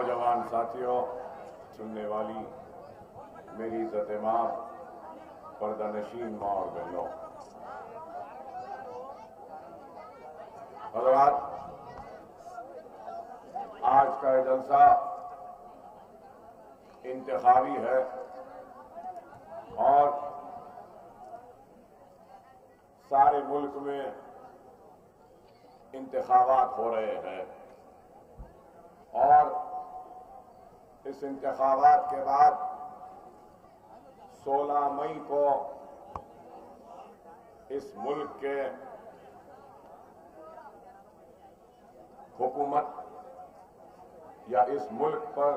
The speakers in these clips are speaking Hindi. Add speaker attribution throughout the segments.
Speaker 1: नौजवान साथियों, सुनने वाली मेरी इज्जत मां, पर्दानशीन मां और बहनों, हज़रात, आज का ये जलसा इंतखाबी है और सारे मुल्क में इंतखाबात हो रहे हैं और इस इंतखाबात के बाद 16 मई को इस मुल्क के हुकूमत या इस मुल्क पर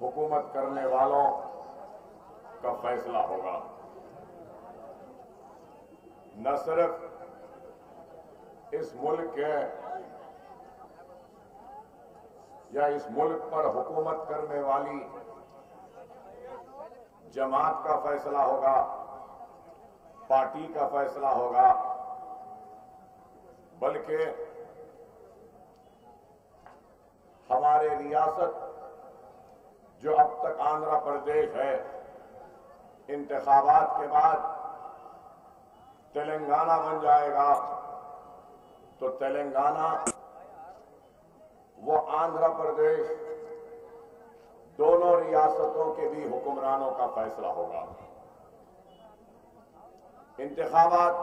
Speaker 1: हुकूमत करने वालों का फैसला होगा। न सिर्फ इस मुल्क के या इस मुल्क पर हुकूमत करने वाली जमात का फैसला होगा, पार्टी का फैसला होगा, बल्कि हमारे रियासत जो अब तक आंध्र प्रदेश है, इंतखाबात के बाद तेलंगाना बन जाएगा तो तेलंगाना वो आंध्र प्रदेश दोनों रियासतों के भी हुक्मरानों का फैसला होगा। इंतखाबात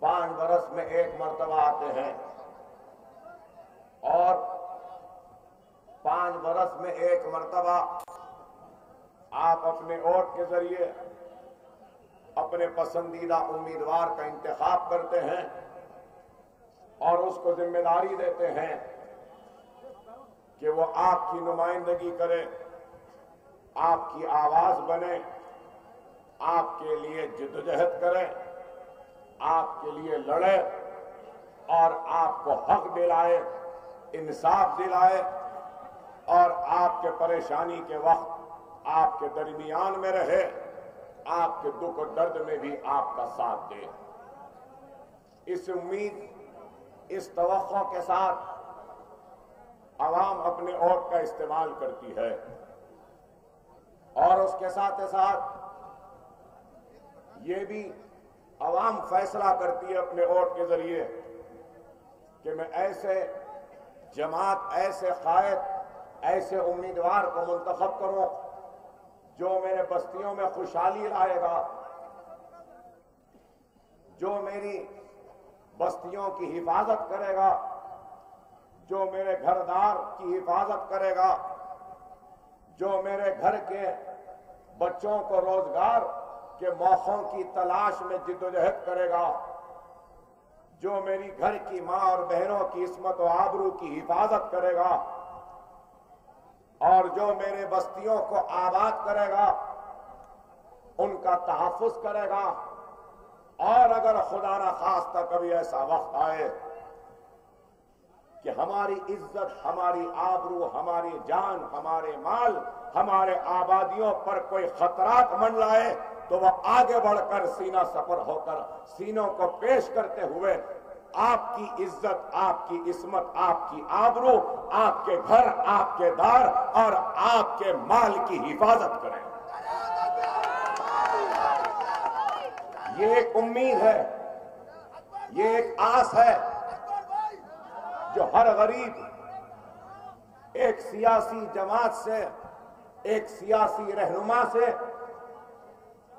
Speaker 1: 5 बरस में एक मर्तबा आते हैं और 5 बरस में एक मर्तबा आप अपने वोट के जरिए अपने पसंदीदा उम्मीदवार का इंतखाब करते हैं और उसको जिम्मेदारी देते हैं कि वो आपकी नुमाइंदगी करे, आपकी आवाज बने, आपके लिए जिद्दोजहद करे, आपके लिए लड़े और आपको हक दिलाए, इंसाफ दिलाए और आपके परेशानी के वक्त आपके दरमियान में रहे, आपके दुख और दर्द में भी आपका साथ दे। इस उम्मीद, इस तवक्को के साथ आवाम अपने वोट का इस्तेमाल करती है और उसके साथ साथ ये भी आवाम फैसला करती है अपने वोट के जरिए कि मैं ऐसे जमात, ऐसे कायद, ऐसे उम्मीदवार को मुंतखब करूं जो मेरे बस्तियों में खुशहाली लाएगा, जो मेरी बस्तियों की हिफाजत करेगा, जो मेरे घरदार की हिफाजत करेगा, जो मेरे घर के बच्चों को रोजगार के मौकों की तलाश में जिद्दोजहद करेगा, जो मेरी घर की मां और बहनों की इस्मत और आबरू की हिफाजत करेगा और जो मेरे बस्तियों को आबाद करेगा, उनका तहफ्फुज करेगा। और अगर खुदा न खास्ता कभी ऐसा वक्त आए कि हमारी इज्जत, हमारी आबरू, हमारी जान, हमारे माल, हमारे आबादियों पर कोई खतरात मंडराए तो वह आगे बढ़कर सीना सफर होकर सीनों को पेश करते हुए आपकी इज्जत, आपकी इस्मत, आपकी आबरू, आपके घर, आपके दार और आपके माल की हिफाजत करें। ये एक उम्मीद है, ये एक आस है जो हर गरीब एक सियासी जमात से, एक सियासी रहनुमा से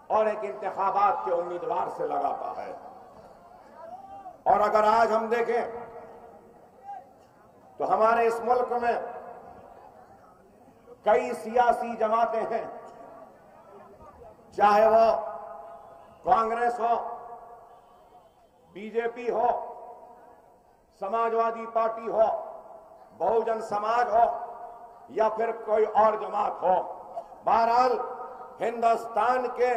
Speaker 1: और एक इंतखाबात के उम्मीदवार से लगाता है। और अगर आज हम देखें तो हमारे इस मुल्क में कई सियासी जमातें हैं, चाहे वो कांग्रेस हो, बीजेपी हो, समाजवादी पार्टी हो, बहुजन समाज हो या फिर कोई और जमात हो। बहरहाल हिंदुस्तान के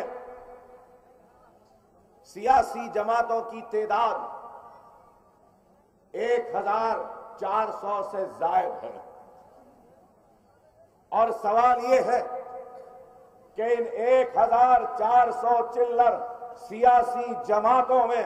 Speaker 1: सियासी जमातों की तादाद 1400 से जायद है और सवाल ये है कि इन 1400 चिल्लर सियासी जमातों में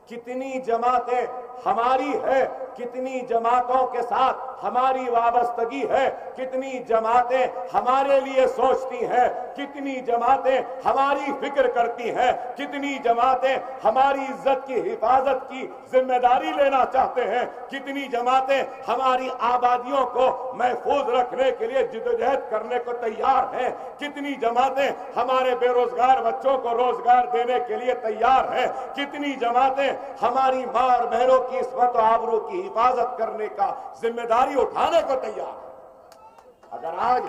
Speaker 1: कितनी जमातें हमारी है कितनी जमातों के साथ हमारी वाबस्तगी है, कितनी जमातें हमारे लिए सोचती हैं, कितनी जमातें हमारी फिक्र करती हैं, कितनी जमातें हमारी इज्जत की हिफाजत की जिम्मेदारी लेना चाहते हैं, कितनी जमातें हमारी आबादियों को महफूज रखने के लिए जिद्दोजहद करने को तैयार हैं, कितनी जमातें हमारे बेरोजगार बच्चों को रोजगार देने के लिए तैयार हैं, कितनी जमातें हमारी मां और बहनों की इस्मत और आबरू की हिफाजत करने का जिम्मेदारी उठाने को तैयार है। अगर आज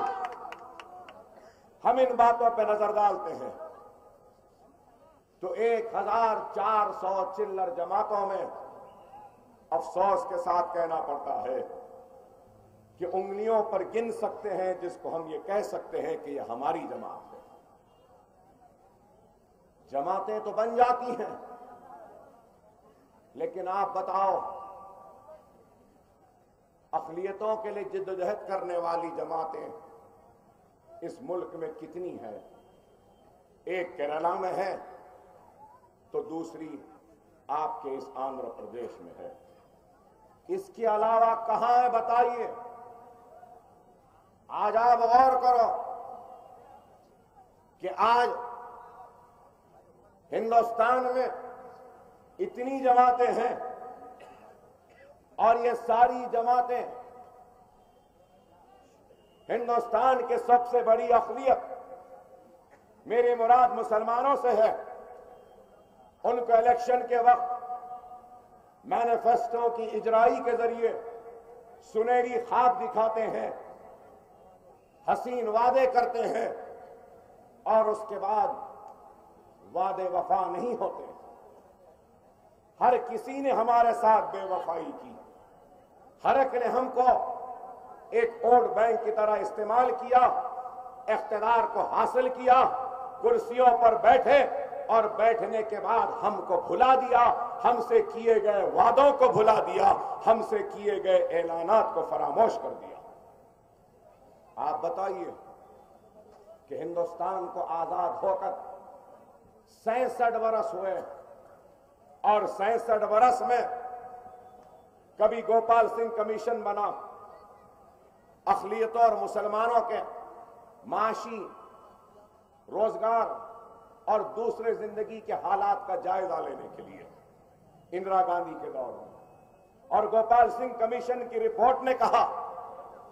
Speaker 1: हम इन बातों पर नजर डालते हैं तो 1400 चिल्लर जमातों में अफसोस के साथ कहना पड़ता है कि उंगलियों पर गिन सकते हैं जिसको हम ये कह सकते हैं कि ये हमारी जमात है। जमातें तो बन जाती हैं, लेकिन आप बताओ अक़लियतों के लिए जिद्दोजहद करने वाली जमातें इस मुल्क में कितनी है? एक केरला में है तो दूसरी आपके इस आंध्र प्रदेश में है। इसके अलावा कहां है बताइए? आज आप गौर करो कि आज हिंदुस्तान में इतनी जमातें हैं और ये सारी जमातें हिंदुस्तान के सबसे बड़ी अक़लियत मेरी मुराद मुसलमानों से है। उनको इलेक्शन के वक्त मैनिफेस्टो की इजराई के जरिए सुनहरी ख्वाब दिखाते हैं, हसीन वादे करते हैं और उसके बाद वादे वफा नहीं होते। हर किसी ने हमारे साथ बेवफाई की, हर एक ने हमको एक वोट बैंक की तरह इस्तेमाल किया, इख्तिदार को हासिल किया, कुर्सियों पर बैठे और बैठने के बाद हमको भुला दिया, हमसे किए गए वादों को भुला दिया, हमसे किए गए ऐलानात को फरामोश कर दिया। आप बताइए कि हिंदुस्तान को आजाद होकर 66 बरस हुए और 66 बरस में कभी गोपाल सिंह कमीशन बना अक़लियतों और मुसलमानों के माशी, रोजगार और दूसरे जिंदगी के हालात का जायजा लेने के लिए इंदिरा गांधी के दौर में। और गोपाल सिंह कमीशन की रिपोर्ट ने कहा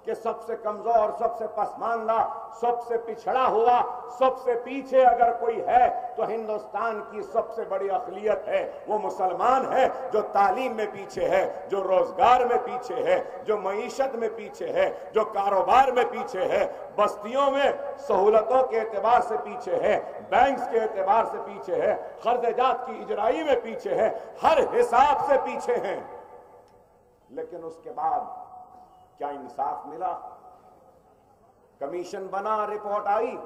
Speaker 1: कि सबसे कमजोर, सबसे पसमानदा, सबसे पिछड़ा हुआ, सबसे पीछे अगर कोई है तो हिंदुस्तान की सबसे बड़ी अक़लियत है वो मुसलमान है, जो तालीम में पीछे है, जो रोजगार में पीछे है, जो मईशत में पीछे है, जो कारोबार में पीछे है, बस्तियों में सहूलतों के एतबार से पीछे है, बैंक्स के एतबार से पीछे है, खर्जात की इजराई में पीछे है, हर हिसाब से पीछे है। लेकिन उसके बाद क्या इंसाफ मिला? कमीशन बना, रिपोर्ट आई,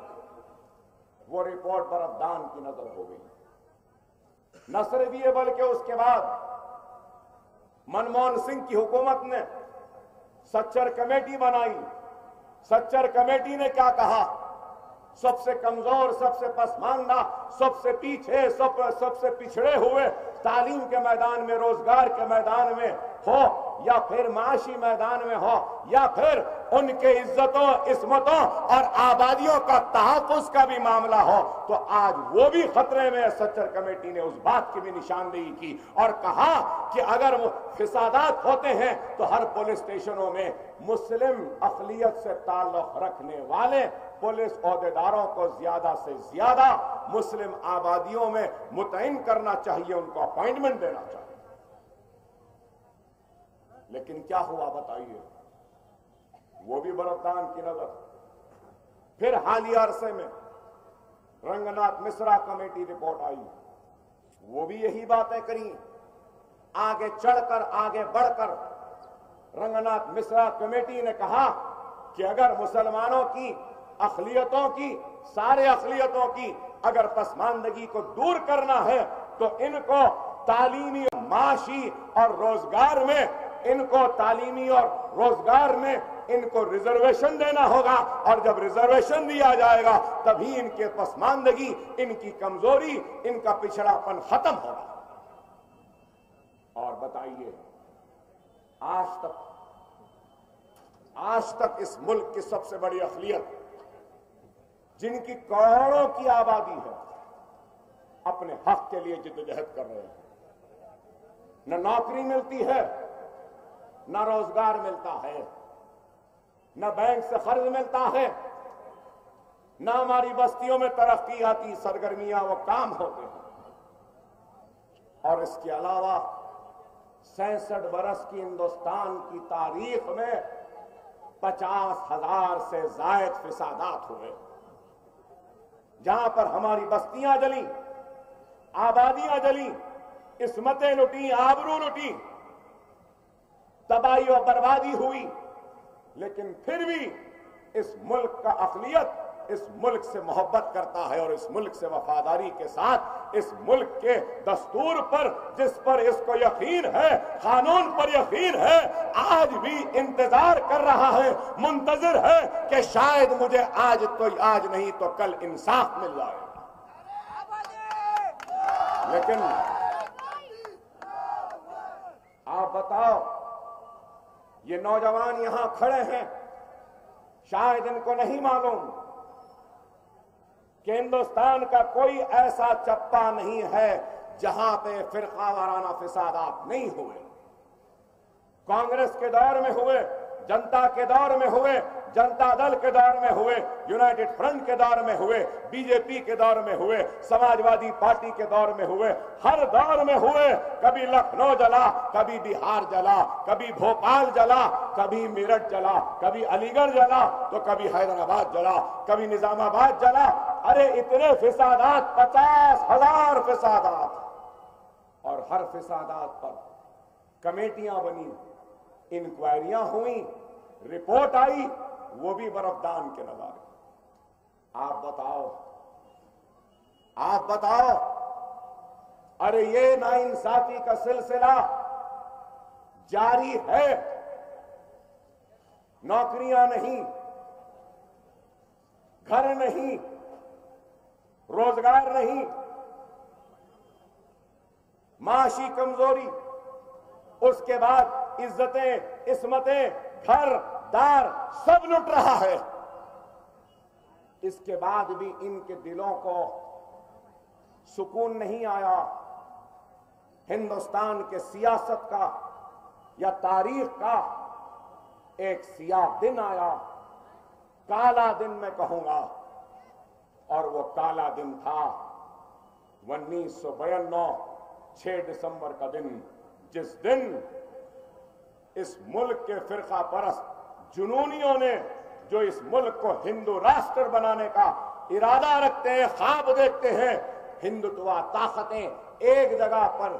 Speaker 1: वो रिपोर्ट बरफदान की नजर हो गई। न सिर्फ ये बल्कि उसके बाद मनमोहन सिंह की हुकूमत ने सच्चर कमेटी बनाई। सच्चर कमेटी ने क्या कहा? सबसे कमजोर, सबसे पसमानदा, सबसे पीछे, सबसे पिछड़े हुए तालीम के मैदान में, रोजगार के मैदान में हो या फिर माशी मैदान में हो या फिर उनके इज्जतों, इस्मतों और आबादियों का तहफ़्फ़ुज़ का भी मामला हो, तो आज वो भी खतरे में। सच्चर कमेटी ने उस बात की भी निशानदेही की और कहा कि अगर वो फिसादात होते हैं तो हर पुलिस स्टेशनों में मुस्लिम अक़लियत से ताल्लुक़ रखने वाले पुलिस ओहदेदारों को ज्यादा से ज्यादा मुस्लिम आबादियों में मुतयन करना चाहिए, उनको अपॉइंटमेंट देना चाहिए। लेकिन क्या हुआ बताइए? वो भी बरफदान की नजर। फिर हालिया अरसे में रंगनाथ मिश्रा कमेटी रिपोर्ट आई, वो भी यही बातें करी। आगे चढ़कर, आगे बढ़कर रंगनाथ मिश्रा कमेटी ने कहा कि अगर मुसलमानों की अक़लियतों की, सारे अक़लियतों की अगर पसमानदगी को दूर करना है तो इनको तालीमी, माशी और रोजगार में, इनको तालीमी और रोजगार में इनको रिजर्वेशन देना होगा और जब रिजर्वेशन दिया जाएगा तभी इनके पसमानदगी, इनकी कमजोरी, इनका पिछड़ापन खत्म होगा। और बताइए आज तक इस मुल्क की सबसे बड़ी अक़लियत, जिनकी करोड़ों की आबादी है, अपने हक के लिए जिद्दोजहद कर रहे हैं। न नौकरी मिलती है, न रोजगार मिलता है, न बैंक से कर्ज मिलता है, न हमारी बस्तियों में तरक्कीयाती सरगर्मियां व काम होते हैं। और इसके अलावा 66 बरस की हिंदुस्तान की तारीख में 50,000 से जायद फिसादात हुए, जहां पर हमारी बस्तियां जली, आबादियां जली, इस्मतें लुटी, आबरू लुटी, तबाही और बर्बादी हुई। लेकिन फिर भी इस मुल्क का अक़लियत इस मुल्क से मोहब्बत करता है और इस मुल्क से वफादारी के साथ इस मुल्क के दस्तूर पर, जिस पर इसको यकीन है, कानून पर यकीन है, आज भी इंतजार कर रहा है, मुंतजिर है कि शायद मुझे आज नहीं तो कल इंसाफ मिल जाएगा। लेकिन आप बताओ, ये नौजवान यहां खड़े हैं, शायद इनको नहीं मालूम कि हिंदुस्तान का कोई ऐसा चप्पा नहीं है जहां पे फिरका वाराना फिसादात नहीं हुए। कांग्रेस के दौर में हुए, जनता के दौर में हुए, जनता दल के दौर में हुए, यूनाइटेड फ्रंट के दौर में हुए, बीजेपी के दौर में हुए, समाजवादी पार्टी के दौर में हुए, हर दौर में हुए। कभी लखनऊ जला, कभी बिहार जला, कभी भोपाल जला, कभी मेरठ जला, कभी अलीगढ़ जला, तो कभी हैदराबाद जला, कभी निजामाबाद जला। अरे इतने फिसादात, 50,000 फिसादात, और हर फिसादात पर कमेटियां बनी, इंक्वायरियां हुई, रिपोर्ट आई, वो भी बर्फदान के नजारे। आप बताओ, अरे ये नाइंसाफी का सिलसिला जारी है। नौकरियां नहीं, घर नहीं, रोजगार नहीं, माशी कमजोरी, उसके बाद इज्जतें, इस्मतें, घर दार सब लुट रहा है। इसके बाद भी इनके दिलों को सुकून नहीं आया। हिंदुस्तान के सियासत का या तारीख का एक सियाह दिन आया, काला दिन मैं कहूंगा, और वो काला दिन था 1992 6 दिसंबर का दिन, जिस दिन इस मुल्क के फिरका परस्त जुनूनियों ने, जो इस मुल्क को हिंदू राष्ट्र बनाने का इरादा रखते हैं, ख्वाब देखते हैं, हिंदुत्व ताकतें एक जगह पर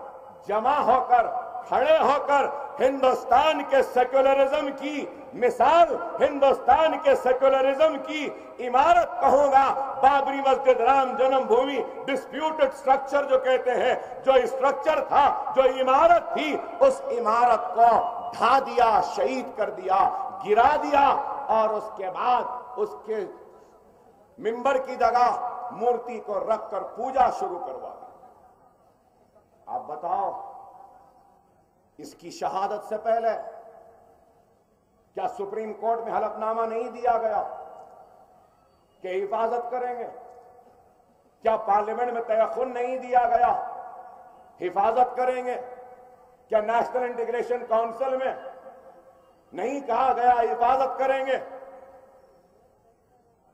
Speaker 1: जमा होकर, खड़े होकर हिंदुस्तान के सेक्युलरिज्म की मिसाल, हिंदुस्तान के सेक्युलरिज्म की इमारत कहूंगा, बाबरी मस्जिद, राम जन्मभूमि, डिस्प्यूटेड स्ट्रक्चर जो कहते हैं, जो स्ट्रक्चर था, जो इमारत थी, उस इमारत को ढा दिया, शहीद कर दिया, गिरा दिया, और उसके बाद उसके मिंबर की जगह मूर्ति को रखकर पूजा शुरू करवा दी। आप बताओ, इसकी शहादत से पहले क्या सुप्रीम कोर्ट में हलफनामा नहीं दिया गया कि हिफाजत करेंगे? क्या पार्लियामेंट में तयख्खुन नहीं दिया गया, हिफाजत करेंगे? क्या नेशनल इंटीग्रेशन काउंसिल में नहीं कहा गया हिफाजत करेंगे?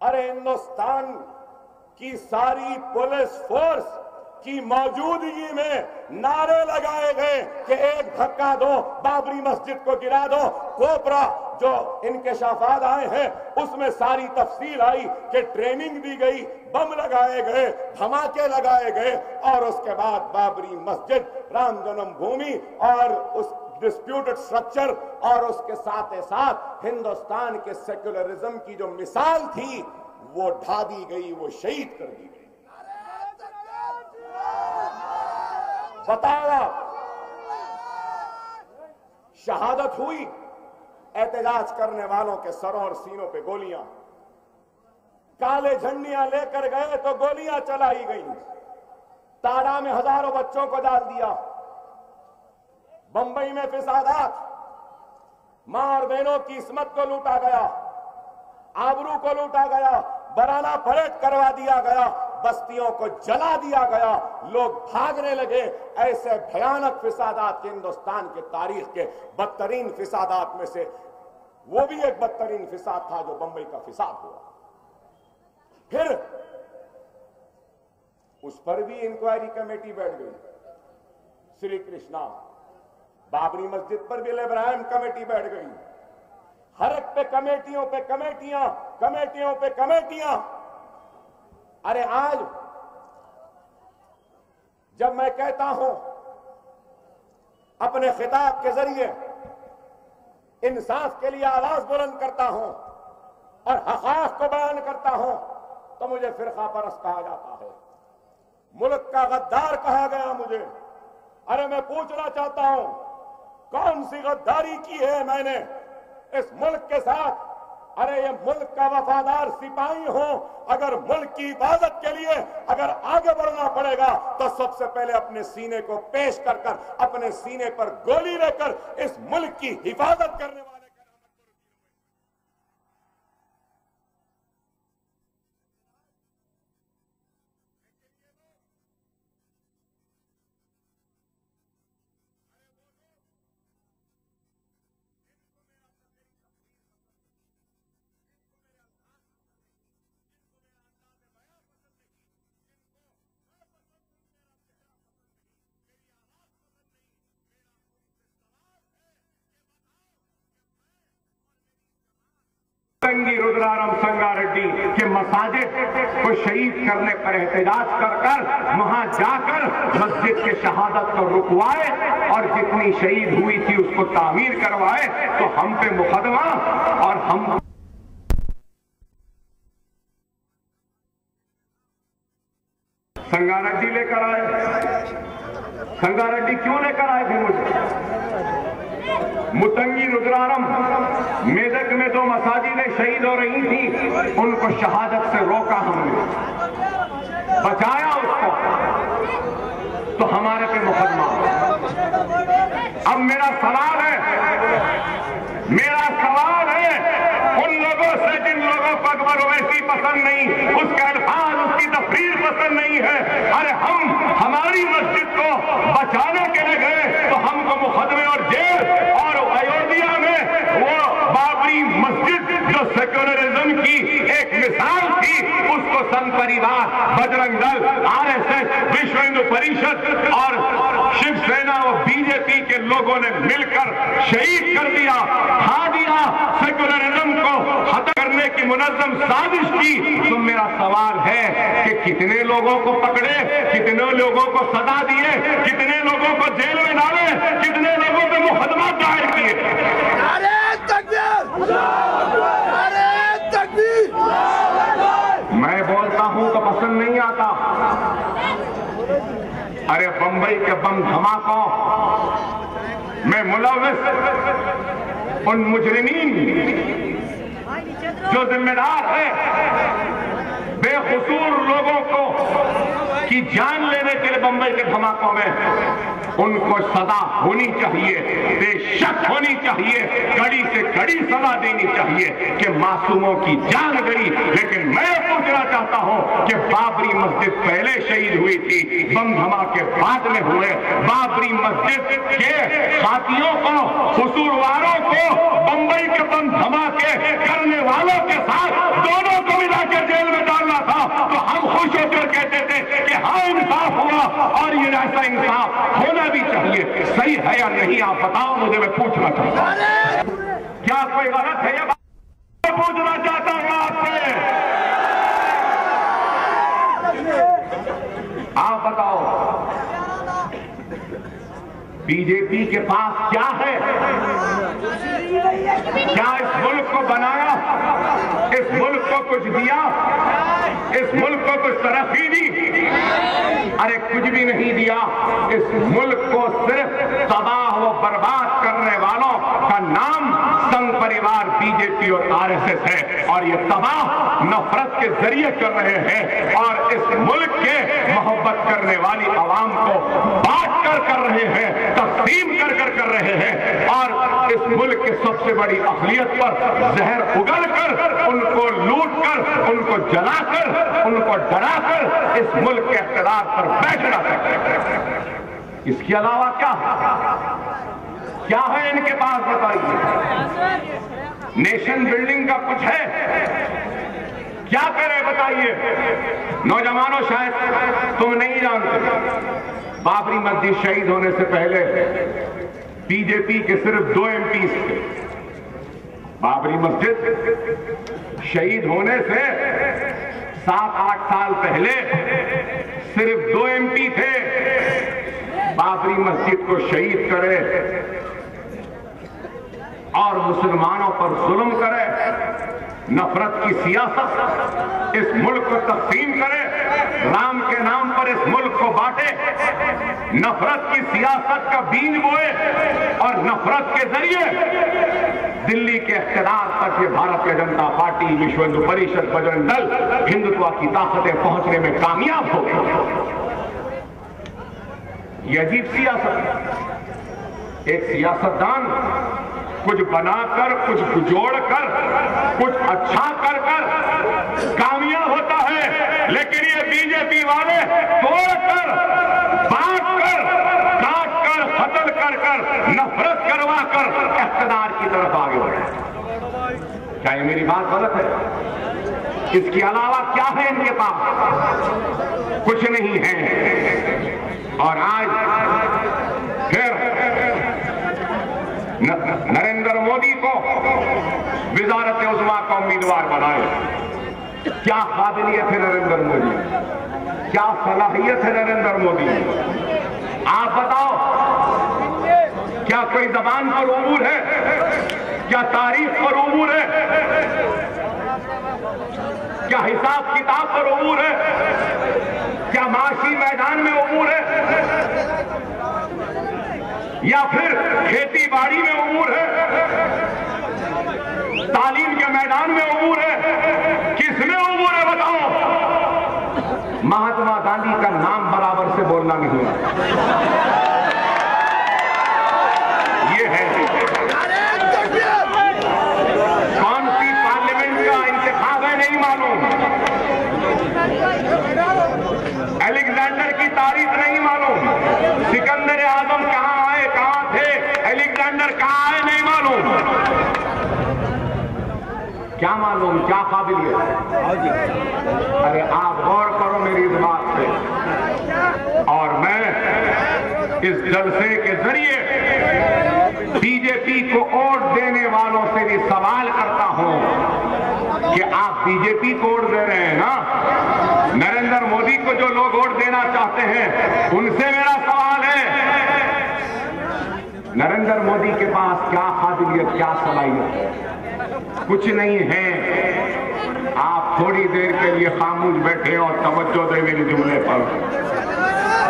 Speaker 1: अरे हिंदुस्तान की सारी पुलिस फोर्स की मौजूदगी में नारे लगाए गए कि एक धक्का दो, बाबरी मस्जिद को गिरा दो। कोबरा जो इंकशाफात आए हैं उसमें सारी तफसील आई कि ट्रेनिंग दी गई, बम लगाए गए, धमाके लगाए गए, और उसके बाद बाबरी मस्जिद, राम जन्मभूमि और उस डिस्प्यूटेड स्ट्रक्चर और उसके साथ ही साथ हिंदुस्तान के सेक्युलरिज्म की जो मिसाल थी वो ढा दी गई, वो शहीद कर दी गई। बताओ, शहादत हुई, एहतजाज करने वालों के सरों और सीनों पे गोलियां, काले झंडियां लेकर गए तो गोलियां चलाई गई, ताड़ा में हजारों बच्चों को डाल दिया, बंबई में फिसादात, मां और बहनों की इस्मत को लूटा गया, आबरू को लूटा गया, बराना परेड करवा दिया गया, बस्तियों को जला दिया गया, लोग भागने लगे। ऐसे भयानक फिसादात के हिंदुस्तान के तारीख के बदतरीन फिसादात में से वो भी एक बदतरीन फिसाद था जो बंबई का फिसाद हुआ। फिर उस पर भी इंक्वायरी कमेटी बैठ गई। श्री कृष्णा, बाबरी मस्जिद पर भी इब्राहिम कमेटी बैठ गई। हर एक पे कमेटियों पे कमेटियां, कमेटियों पे कमेटियां। अरे आज जब मैं कहता हूं अपने खिताब के जरिए इंसाफ के लिए आवाज बुलंद करता हूं और हक़ाइक़ को बयान करता हूं, तो मुझे फिरका परस्त कहा जाता है, मुल्क का गद्दार कहा गया मुझे। अरे मैं पूछना चाहता हूं, कौन सी गद्दारी की है मैंने इस मुल्क के साथ? अरे ये मुल्क का वफादार सिपाही हो, अगर मुल्क की हिफाजत के लिए अगर आगे बढ़ना पड़ेगा तो सबसे पहले अपने सीने को पेश कर अपने सीने पर गोली लेकर इस मुल्क की हिफाजत करने वाले
Speaker 2: मुतंगी रुद्रारम संगारेड्डी के मसाजिद को शहीद करने पर एहतजाज कर वहां जाकर मस्जिद के शहादत को रुकवाए और जितनी शहीद हुई थी उसको तामीर करवाए, तो हम पे मुकदमा और हम संगारेड्डी लेकर आए। संगारेड्डी क्यों लेकर आए थे मुझे? मुतंगी रुद्रारम मेदक में 2 मसाजिदें शहीद हो रही थी, उनको शहादत से रोका हमने, बचाया उसको, तो हमारे पे मुकदमा। अब मेरा सवाल है उन लोगों से जिन लोगों को अकबर ओवैसी पसंद नहीं, उसका अल्फाज उसकी तफरीर पसंद नहीं है। अरे हम हमारी मस्जिद को बचाने के लिए गए तो हमको मुकदमे और जेल, और अयोध्या में वो बाबरी मस्जिद जो सेक्युलरिज्म की एक मिसाल थी, उसको संघ परिवार, बजरंग दल, आरएसएस, विश्व हिंदू परिषद और शिवसेना और बीजेपी के लोगों ने मिलकर शहीद कर दिया, खा दिया, सेक्युलरिज्म को खत्म करने की मुनज़्ज़म साजिश की। तो मेरा सवाल है कि कितने लोगों को पकड़े, कितने लोगों को सजा दिए, कितने लोगों को जेल में डाले, कितने लोगों पे मुकदमा दायर किए?
Speaker 3: नारे तकबीर! नारे तकबीर!
Speaker 2: मैं बोलता हूं तो पसंद नहीं आता। अरे बंबई के बम धमाकों में मुलव्विस उन मुजरिमीन जो जिम्मेदार है बेकसूर लोगों को की जान लेने के लिए बंबई के धमाकों में, उनको सजा होनी चाहिए, बेशक होनी चाहिए, कड़ी से कड़ी सजा देनी चाहिए कि मासूमों की जान गई। लेकिन मैं पूछना चाहता हूं कि बाबरी मस्जिद पहले शहीद हुई थी, बम धमाके बाद में हुए। बाबरी मस्जिद के साथियों को, कसूरवारों को बंबई के बम धमाके करने वालों के साथ दोनों को मिला के जेल में डालना था, तो हम खुश होकर कहते थे कि हाँ इंसाफ हुआ, और ये ऐसा इंसाफ होना भी चाहिए। सही है या नहीं आप बताओ मुझे, मैं पूछना चाहता हूं। क्या कोई गलत है? ये पूछना चाहता हूं आपसे, आप बताओ बीजेपी के पास क्या है? क्या इस मुल्क को बनाया? इस मुल्क को कुछ दिया? इस मुल्क को कुछ तरक्की दी? अरे कुछ भी नहीं दिया। इस मुल्क को सिर्फ तबाह व बर्बाद करने वालों का नाम संघ परिवार, बीजेपी और आरएसएस है, और ये तबाह नफरत के जरिए कर रहे हैं और इस मुल्क के मोहब्बत करने वाली आवाम को बांट कर रहे हैं, तकसीम कर रहे हैं और इस मुल्क के सबसे बड़ी अक़लियत पर जहर उगल कर, उनको लूट कर, उनको जलाकर, उनको डराकर इस मुल्क के इक़्तिदार पर बैठना चाहिए। इसके अलावा क्या है इनके पास बताइए? नेशन बिल्डिंग का कुछ है? क्या करे बताइए? नौजवानों, शायद तुम नहीं जानते, बाबरी मस्जिद शहीद होने से पहले बीजेपी के सिर्फ 2 MP थे। बाबरी मस्जिद शहीद होने से 7-8 साल पहले सिर्फ 2 MP थे। बाबरी मस्जिद को शहीद करे और मुसलमानों पर जुल्म करे, नफरत की सियासत इस मुल्क को तक़सीम करे, राम के नाम पर इस मुल्क को बांटे, नफरत की सियासत का बीज बोए और नफरत के जरिए दिल्ली के इक़्तिदार तक ये भारतीय जनता पार्टी, विश्व हिंदू परिषद, बजरंग दल, हिंदुत्व की ताकतें पहुंचने में कामयाब हो गई। ये अजीब सियासत, एक सियासतदान कुछ बनाकर, कुछ जोड़कर, कुछ अच्छा कर कामयाब होता है, लेकिन ये बीजेपी वाले तोड़कर, बांटकर, काटकर, कत्ल कर नफरत करवाकर इक़्तिदार की तरफ आगे बढ़े। क्या ये मेरी बात गलत है? इसके अलावा क्या है इनके पास? कुछ नहीं है। और आज फिर नरेंद्र मोदी को वज़ारत उज़्मा का उम्मीदवार बनाए। क्या काबिलियत है नरेंद्र मोदी? क्या सलाहियत है नरेंद्र मोदी? आप बताओ, क्या कोई जबान पर उबूर है? क्या तारीफ पर उबूर है? क्या हिसाब किताब पर उबूर है? क्या माशी मैदान में उबूर है? या फिर खेती बाड़ी में उबूर है? तालीम के मैदान में उबूर है? किसमें उबूर है बताओ? महात्मा गांधी का नाम बराबर से बोलना नहीं है। ये है। कौन सी पार्लियामेंट का इंतखाब है नहीं मालूम, अलेक्जेंडर की तारीख नहीं मालूम, सिकंदर आजम कहां आए, कहां थे, अलेक्जेंडर कहां आए नहीं मालूम। क्या मालूम? क्या काबिलियत? अरे आप गौर करो मेरी इस बात पे। और मैं इस जलसे के जरिए बीजेपी को वोट देने वालों से भी सवाल करता हूं कि आप बीजेपी को वोट दे रहे हैं ना? नरेंद्र मोदी को जो लोग वोट देना चाहते हैं उनसे मेरा सवाल है, नरेंद्र मोदी के पास क्या काबिलियत, क्या सलाहियत है? कुछ नहीं है। आप थोड़ी देर के लिए खामोश बैठे और तवज्जो दे मेरे जुमले पर।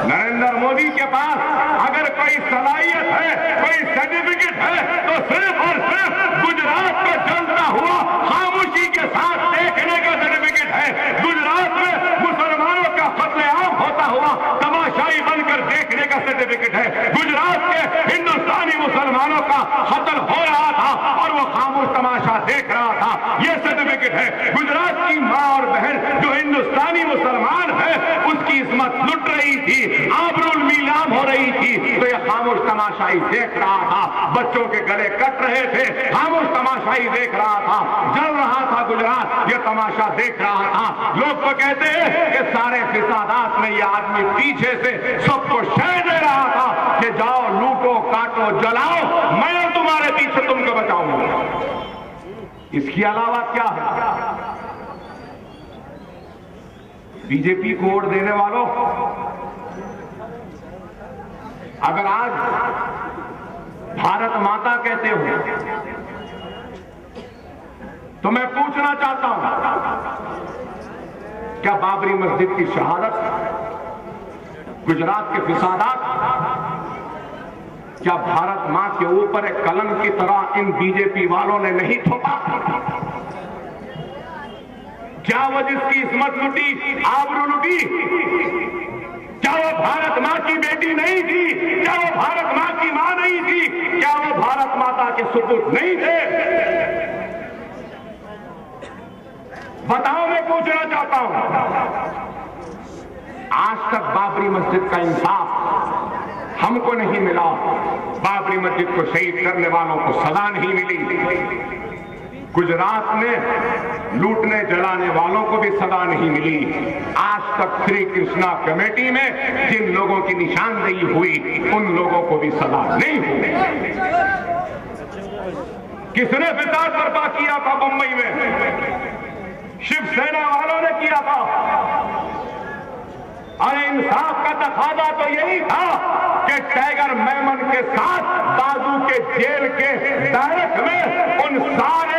Speaker 2: नरेंद्र मोदी के पास अगर कोई सलाहियत है, कोई सर्टिफिकेट है, तो सिर्फ और सिर्फ गुजरात को जलता हुआ खामोशी के साथ देखने का सर्टिफिकेट है। गुजरात में मुसलमानों का कत्लेआम होता हुआ तमाशाई बनकर देखने का सर्टिफिकेट है। गुजरात के हिंदुस्तानी मुसलमानों का कत्ल हो रहा था और वो खामोश तमाशा देख रहा था, ये सर्टिफिकेट है। गुजरात की मां और बहन जो हिंदुस्तानी मुसलमान है उसकी इस्मत लुट रही थी, आबरूल नीलाम हो रही थी, तो ये खामोश तमाशाई देख रहा था। बच्चों के गले कट रहे थे, खामोश तमाशाई देख रहा था। जल रहा था गुजरात, ये तमाशा देख रहा था। लोग तो कहते हैं कि सारे फिसादात में ये आदमी पीछे से सबको शय दे रहा था कि जाओ लूटो, काटो, जलाओ, मैं तुम्हारे पीछे तुमको बचाऊंगा। इसके अलावा क्या है? बीजेपी को वोट देने वालों, अगर आज भारत माता कहते हो तो मैं पूछना चाहता हूं, क्या बाबरी मस्जिद की शहादत, गुजरात के फिसादात, क्या भारत मां के ऊपर एक कलंक की तरह इन बीजेपी वालों ने नहीं थोपा? क्या वो जिसकी इस्मत लुटी, आबरू लुटी, क्या वो भारत मां की बेटी नहीं थी? क्या वो भारत मां की मां नहीं थी? क्या वो भारत माता के सुपुत्र नहीं थे? बताओ, मैं पूछना चाहता हूं। आज तक बाबरी मस्जिद का इंसाफ हमको नहीं मिला। बाबरी मस्जिद को शहीद करने वालों को सजा नहीं मिली। गुजरात में लूटने जलाने वालों को भी सजा नहीं मिली। आज तक श्री कृष्णा कमेटी में जिन लोगों की निशानदेही हुई उन लोगों को भी सजा नहीं हुई। किसने फिसाद बर्पा किया था मुंबई में? शिवसेना वालों ने किया था। अरे इंसाफ का तकाजा तो यही था कि टाइगर मेमन के साथ बाजू के जेल के बैरक में उन सारे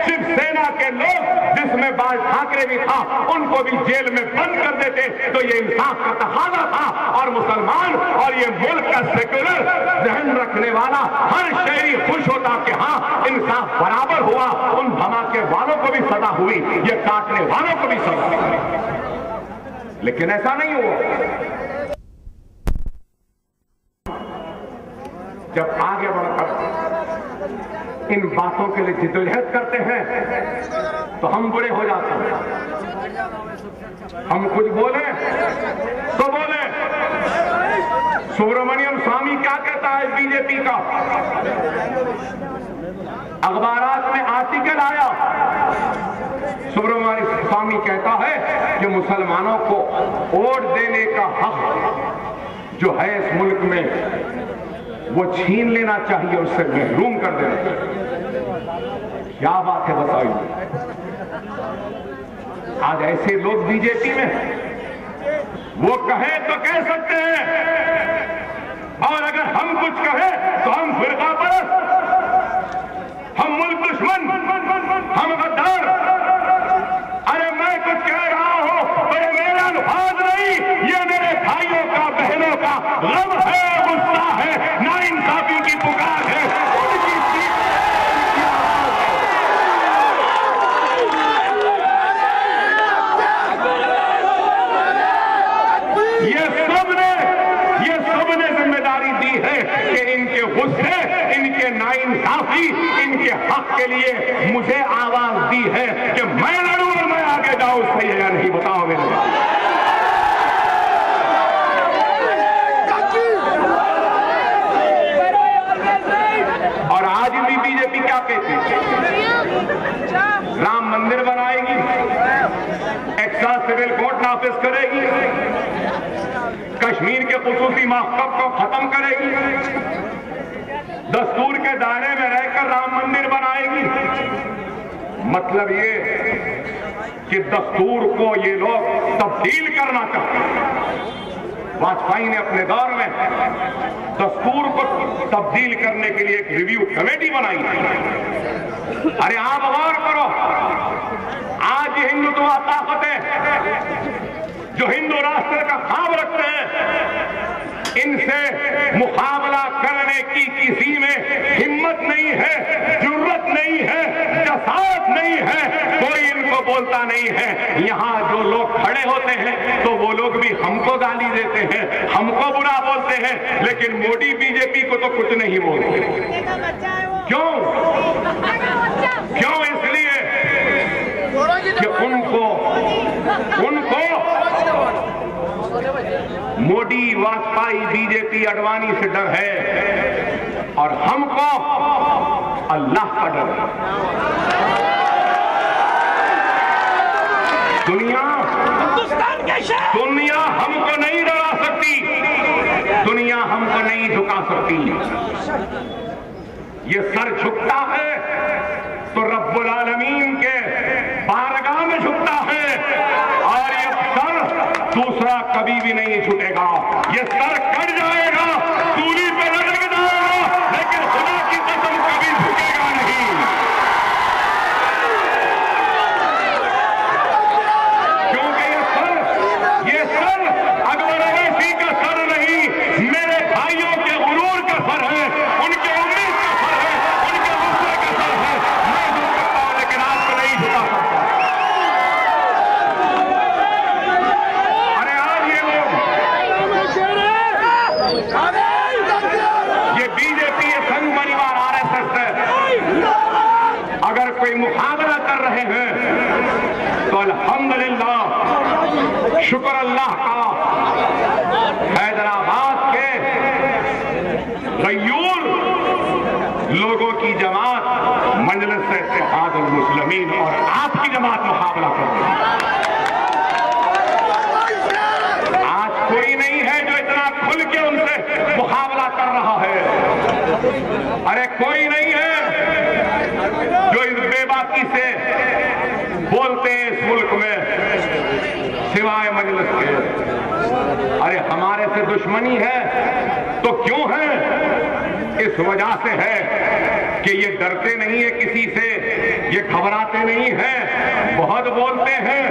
Speaker 2: शिवसेना के लोग, जिसमें बाल ठाकरे भी था, उनको भी जेल में बंद कर देते तो ये इंसाफ का तकाजा था। और मुसलमान और ये मुल्क का सेक्युलर जहन रखने वाला हर शहरी खुश होता कि हाँ, इंसाफ बराबर हुआ। उन धमाके वालों को भी सजा हुई, ये काटने वालों को भी सजा हुई। लेकिन ऐसा नहीं हुआ। जब आगे बढ़कर इन बातों के लिए जिद्दोजहद करते हैं तो हम बुरे हो जाते हैं। हम कुछ बोले तो बोले। सुब्रमण्यम स्वामी क्या कहता है बीजेपी का? अखबारात में आर्टिकल आया, सुब्रमण्यम स्वामी कहता है कि मुसलमानों को वोट देने का हक जो है इस मुल्क में वो छीन लेना चाहिए, उससे महरूम कर देना चाहिए। क्या बात है बताइए। आज ऐसे लोग बीजेपी में वो कहे तो कह सकते हैं, और अगर हम कुछ कहें तो हम फिरका परस्त, हम मुल्क दुश्मन, हम गद्दार। अरे मैं कुछ कह रहा हूं तो ये मेरा अल्फाज नहीं, ये मेरे भाइयों का, बहनों का गम है, गुस्सा है, नाइंसाफी की पुकार है, उनकी ये सबने जिम्मेदारी दी है कि इनके गुस्से, इनके नाइंसाफी, इनके हक के लिए मुझे आवाज दी है कि मैं लड़ूं और मैं आगे जाऊं। सही है या नहीं बताओ मेरे। और आज भी बीजेपी क्या कहती है? राम मंदिर बनाएगी, एक्स्ट्रा सिविल कोर्ट नाफिज करेगी, कश्मीर के खुसूसी महकम को खत्म करेगी, दस्तूर के दायरे में रहकर राम मंदिर बनाएगी। मतलब ये कि दस्तूर को ये लोग तब्दील करना चाहते हैं। वाजपेयी ने अपने दौर में दस्तूर को तब्दील करने के लिए एक रिव्यू कमेटी बनाई थी। अरे आप गौर करो, आज ये हिंदुत्व ताकतें जो हिंदू राष्ट्र का ख्वाब रखते हैं, इनसे मुकाबला करने की किसी में हिम्मत नहीं है, जुर्रत नहीं है, जसात नहीं है, कोई इनको बोलता नहीं है। यहाँ जो लोग खड़े होते हैं तो वो लोग भी हमको गाली देते हैं, हमको बुरा बोलते हैं, लेकिन मोदी बीजेपी को तो कुछ नहीं बोलते। क्यों? क्यों? इसलिए कि उनको मोदी, वाजपेयी, बीजेपी, अडवाणी से डर है, और हमको अल्लाह का डर है। दुनिया हमको नहीं डरा सकती, दुनिया हमको नहीं झुका सकती। ये सर झुकता है तो रब्बुल आलमीन के बारगाह में झुकता है, और ये सर दूसरा कभी भी नहीं झुकेगा। ये सर कट जाएगा, सूली पे लटक जाएगा, लेकिन खुदा की कसम कभी झुकेगा नहीं। क्योंकि ये सर अकबर अवैसी का सर नहीं, मेरे भाइयों के गुरूर का सर है, उनके उम्मीद का सर है, उनके गुस्से का सर है। मैं झुक सकता हूं लेकिन आपको नहीं झुका सकता। अरे शुक्र अल्लाह का, हैदराबाद के गयूर लोगों की जमात मजलिस इत्तेहादुल मुस्लिमीन और आपकी जमात मुकाबला कर रही है। आज कोई नहीं है जो इतना खुल के उनसे मुकाबला कर रहा है। अरे कोई नहीं है जो इस बेबाकी से बोलते हैं इस मुल्क में सिवाय मजलिस के। अरे हमारे से दुश्मनी है तो क्यों है? इस वजह से है कि ये डरते नहीं है किसी से, ये घबराते नहीं हैं, बहुत बोलते हैं।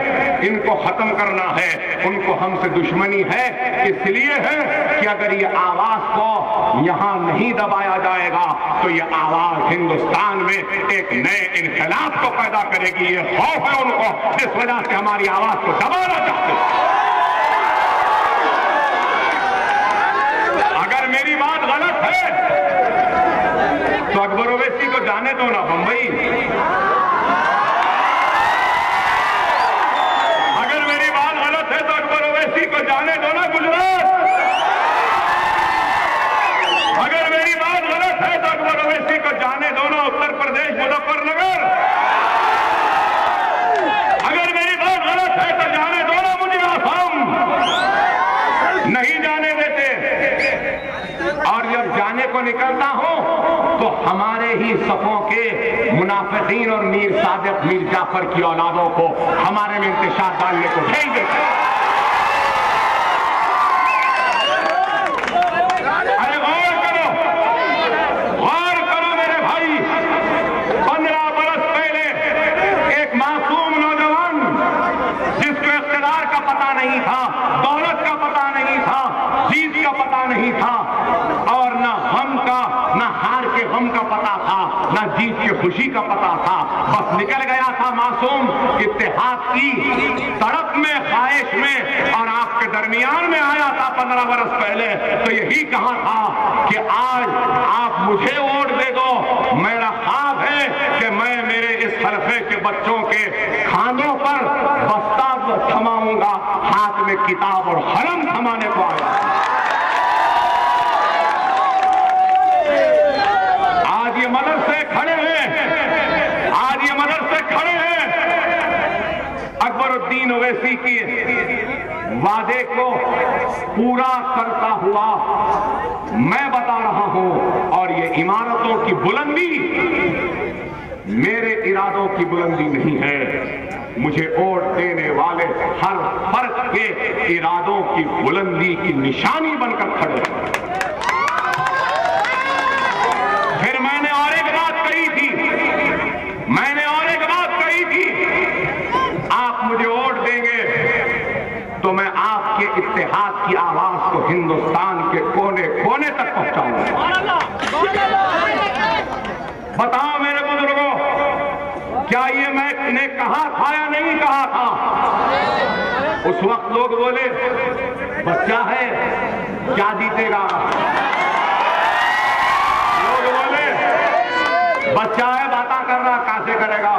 Speaker 2: इनको खत्म करना है, उनको हमसे दुश्मनी है। इसलिए है कि अगर ये आवाज को यहां नहीं दबाया जाएगा तो ये आवाज हिंदुस्तान में एक नए इनकलाब को पैदा करेगी। ये खौफ है उनको, जिस वजह से हमारी आवाज को दबाना चाहते हैं। अगर मेरी बात गलत है तो अकबर ओवैसी को जाने दो ना बंबई। अगर मेरी बात गलत है तो अकबर ओवैसी को जाने दो ना गुजरात। अगर मेरी बात गलत है तो अकबर ओवैसी को जाने दो ना उत्तर प्रदेश मुजफ्फरनगर। अगर मेरी बात गलत है तो जाने दो ना मुझे आसाम। नहीं जाने देते। और जब जाने को निकलता हूं तो हमारे ही सफों के मुनाफिकीन और मीर सादिक मीर जाफर की औलादों को हमारे में इंतशार डालने को भेज देते। अरे गौर करो मेरे भाई। 15 बरस पहले एक मासूम नौजवान जिसको इख्तिदार का पता नहीं था, दौलत का पता नहीं था, जीत का पता नहीं था और न हम का न हार के गम का पता था, न जीत की खुशी का पता था। बस निकल गया था मासूम इत्तेहाद की तड़प में, ख्वाहिश में, और आपके दरमियान में आया था 15 बरस पहले। तो यही कहा था कि आज आप मुझे वोट दे दो। मेरा ख्वाब है कि मैं मेरे इस हल्के के बच्चों के खानों पर बस्ता थमाऊंगा, हाथ में किताब और कलम थमाने को आया। आज ये मदरसे खड़े हैं, आज ये मदरसे खड़े हैं अकबरुद्दीन ओवैसी की वादे को पूरा करता हुआ मैं बता रहा हूं। और ये इमारतों की बुलंदी मेरे इरादों की बुलंदी नहीं है। मुझे वोट देने वाले हर फर्द के इरादों की बुलंदी की निशानी बनकर खड़े हैं। फिर मैंने और एक बात कही थी, आप मुझे वोट देंगे तो मैं आपके इत्तेहाद की आवाज को हिंदुस्तान के कोने कोने तक पहुंचाऊंगा। बताओ मेरे बुजुर्गों, क्या ये मैंने कहा था या नहीं कहा था? उस वक्त लोग बोले बच्चा है क्या जीतेगा, लोग बोले बच्चा है बातें कर रहा कैसे करेगा।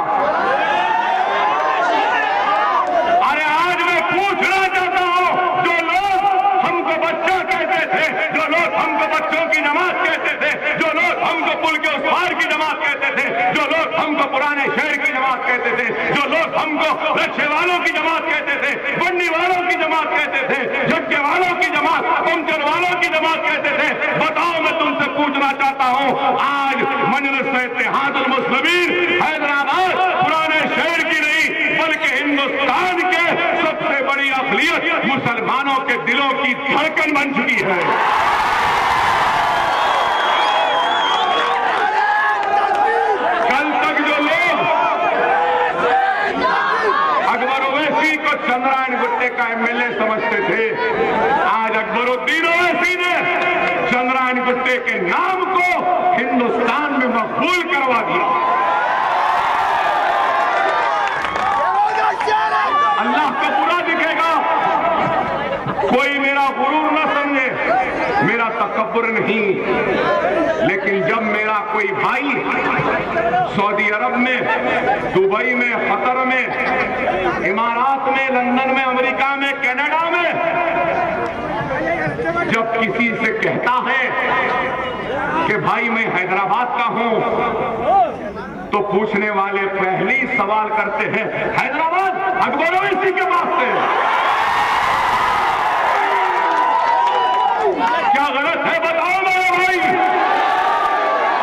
Speaker 2: अरे आज मैं पूछना चाहता हूं, जो लोग हमको बच्चा कहते थे, जो लोग हमको बच्चों की जमात कहते थे, जो लोग हमको पुल के उस पार की जमात कहते थे, जो लोग हमको पुराने शहर की जमात कहते थे, जो लोग हमको रक्षे वालों की जमात कहते थे, बंडी वालों की जमात कहते थे, झटके वालों की जमात, पंचर वालों की जमात कहते थे, बताओ मैं तुमसे पूछना चाहता हूं, आज मजलिस इत्तेहादुल मुस्लिमीन हैदराबाद पुराने शहर की नहीं बल्कि हिंदुस्तान के सबसे बड़ी अक़लियत मुसलमानों के दिलों की धड़कन बन चुकी है। कल तक जो लोग अकबर ओवैसी को चंद्रायन गुट्टे का एमएलए समझते थे, आज अकबरुद्दीन ओवैसी ने चंद्रायन गुट्टे के नाम को हिंदुस्तान में मकबूल करवा दिया। अल्लाह को बुरा दिखेगा, कोई मेरा गुरूर न समझे, मेरा तकब्बुर नहीं, लेकिन जब मेरा कोई भाई सऊदी अरब में, दुबई में, कतर में, इमारात में, लंदन में, अमेरिका में, कनाडा में जब किसी से कहता है कि भाई मैं हैदराबाद का हूं, तो पूछने वाले पहली सवाल करते हैं, हैदराबाद अकबर ओवैसी के पास से। क्या गलत है बताओ मेरे भाई?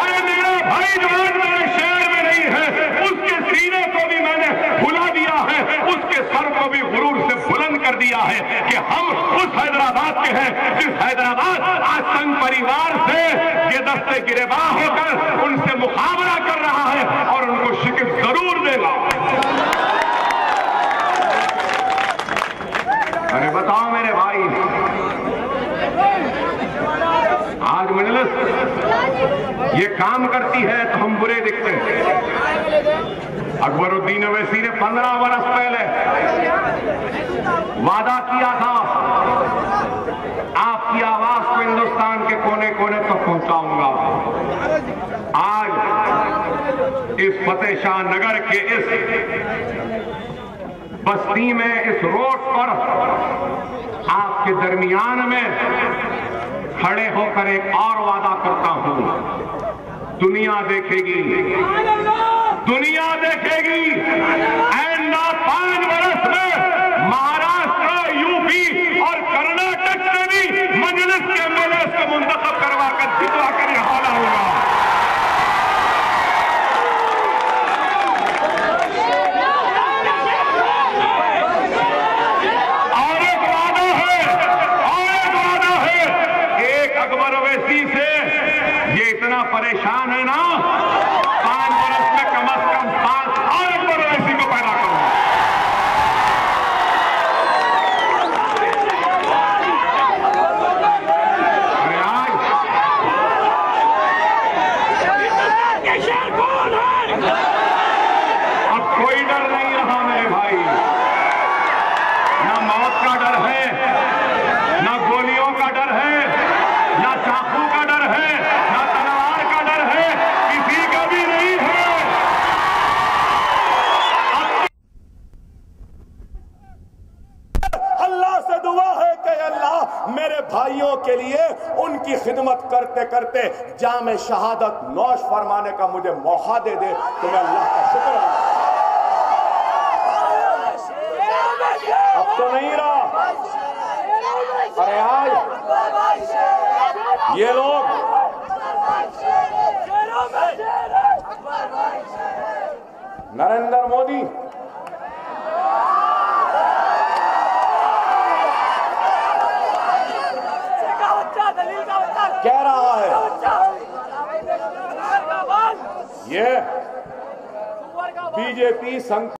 Speaker 2: अरे मेरा भाई जवान मेरे शहर में नहीं है, उसके सीने को भी मैंने फुला दिया है, उसके सर को भी गुरूर से बुलंद कर दिया है कि हम उस हैदराबाद के हैं जिस हैदराबाद आज संघ परिवार से ये दस्ते गिरेबान होकर उनसे मुकाबला कर रहा है और उनको शिकस्त जरूर देगा। अरे बताओ मेरे भाई, आज मजलिस ये काम करती है तो हम बुरे दिखते हैं। अकबरुद्दीन ओवैसी ने 15 वर्ष पहले वादा किया था, आपकी आवाज को हिंदुस्तान के कोने कोने तक पहुंचाऊंगा। आज इस फतेह शाह नगर के इस बस्ती में, इस रोड पर आपके दरमियान में खड़े होकर एक और वादा करता हूं, दुनिया देखेगी, दुनिया देखेगी। आइंदा 5 वर्ष में महाराष्ट्र, यूपी और कर्नाटक से भी मजलिस के एमएलए को मुंतखब करवा कर जितवा कर यह हाल होगा। और एक वादा है, एक अकबर ओवैसी से ये इतना परेशान है ना, 5 वर्ष में कम से कम 5 और अकबर ओवैसी को पैदा करूंगा। अरे आज अब कोई डर नहीं रहा मेरे भाई, ना मौत का डर है, ना गोलियों का डर है, ना चाकू का डर है, ना तलवार का डर है, किसी का भी नहीं है।
Speaker 1: अल्लाह से दुआ है कि अल्लाह मेरे भाइयों के लिए उनकी खिदमत करते करते जामे शहादत नौश फरमाने का मुझे मौका दे दे, तो मैं अल्लाह का शुक्र अदा। अब तो नहीं रहा। अरे आज ये लोग नरेंद्र मोदी कह रहा है ये बीजेपी संघ